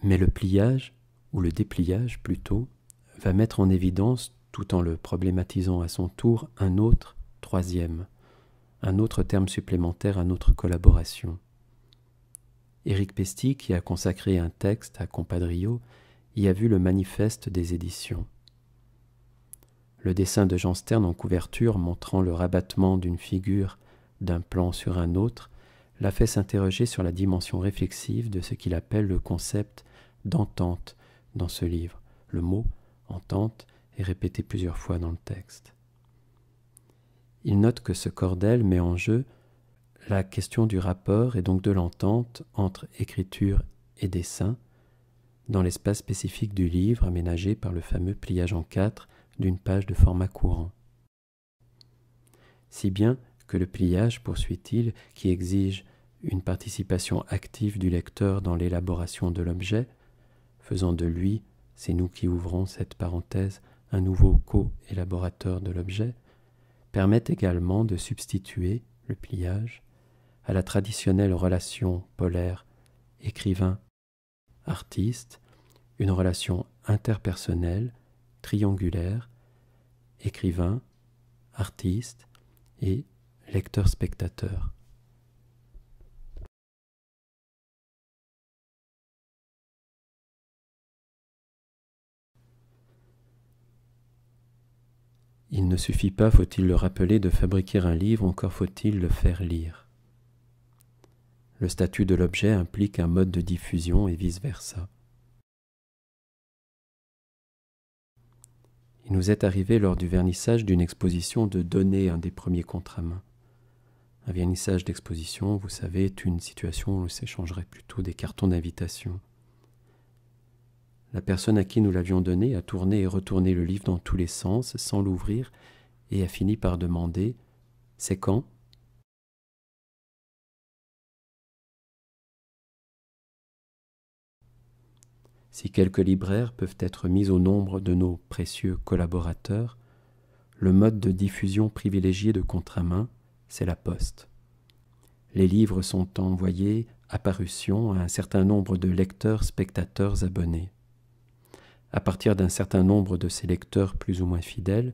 Mais le pliage, ou le dépliage plutôt, va mettre en évidence, tout en le problématisant à son tour, un autre, troisième, un autre terme supplémentaire à notre collaboration. Éric Pesty, qui a consacré un texte à Compadrio, y a vu le manifeste des éditions. Le dessin de Jean Stern en couverture, montrant le rabattement d'une figure d'un plan sur un autre, l'a fait s'interroger sur la dimension réflexive de ce qu'il appelle le concept d'entente dans ce livre. Le mot « entente » est répété plusieurs fois dans le texte. Il note que ce cordel met en jeu la question du rapport et donc de l'entente entre écriture et dessin dans l'espace spécifique du livre aménagé par le fameux pliage en 4 d'une page de format courant. Si bien que le pliage, poursuit-il, qui exige une participation active du lecteur dans l'élaboration de l'objet, faisant de lui, c'est nous qui ouvrons cette parenthèse, un nouveau co-élaborateur de l'objet, permet également de substituer le pliage à la traditionnelle relation polaire écrivain-artiste, une relation interpersonnelle, triangulaire, écrivain, artiste et lecteur-spectateur. Il ne suffit pas, faut-il le rappeler, de fabriquer un livre, encore faut-il le faire lire. Le statut de l'objet implique un mode de diffusion et vice-versa. Il nous est arrivé lors du vernissage d'une exposition de donner un des premiers contre-à-main. Un vernissage d'exposition, vous savez, est une situation où on s'échangerait plutôt des cartons d'invitation. La personne à qui nous l'avions donné a tourné et retourné le livre dans tous les sens, sans l'ouvrir, et a fini par demander « C'est quand ?» Si quelques libraires peuvent être mis au nombre de nos précieux collaborateurs, le mode de diffusion privilégié de contre-à-main, c'est la poste. Les livres sont envoyés à parution à un certain nombre de lecteurs, spectateurs, abonnés. À partir d'un certain nombre de ces lecteurs plus ou moins fidèles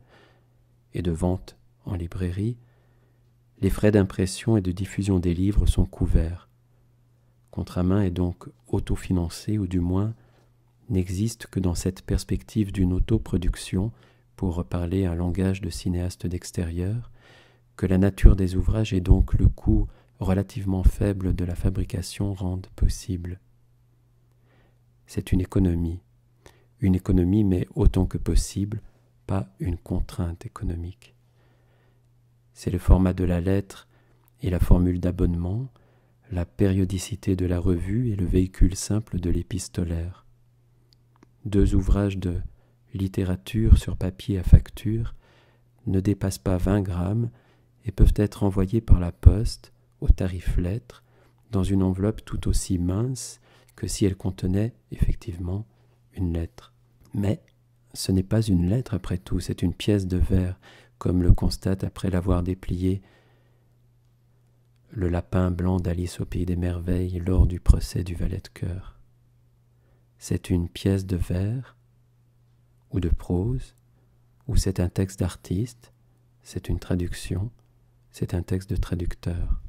et de vente en librairie, les frais d'impression et de diffusion des livres sont couverts. Contre-à-main est donc autofinancé, ou du moins n'existe que dans cette perspective d'une autoproduction, pour reparler un langage de cinéaste d'extérieur, que la nature des ouvrages et donc le coût relativement faible de la fabrication rendent possible. C'est une économie mais autant que possible, pas une contrainte économique. C'est le format de la lettre et la formule d'abonnement, la périodicité de la revue et le véhicule simple de l'épistolaire. 2 ouvrages de littérature sur papier à facture ne dépassent pas 20 grammes et peuvent être envoyés par la poste, au tarif lettre, dans une enveloppe tout aussi mince que si elle contenait effectivement une lettre. Mais ce n'est pas une lettre après tout, c'est une pièce de verre, comme le constate après l'avoir déplié le lapin blanc d'Alice au pays des merveilles lors du procès du valet de cœur. C'est une pièce de vers ou de prose, ou c'est un texte d'artiste, c'est une traduction, c'est un texte de traducteur.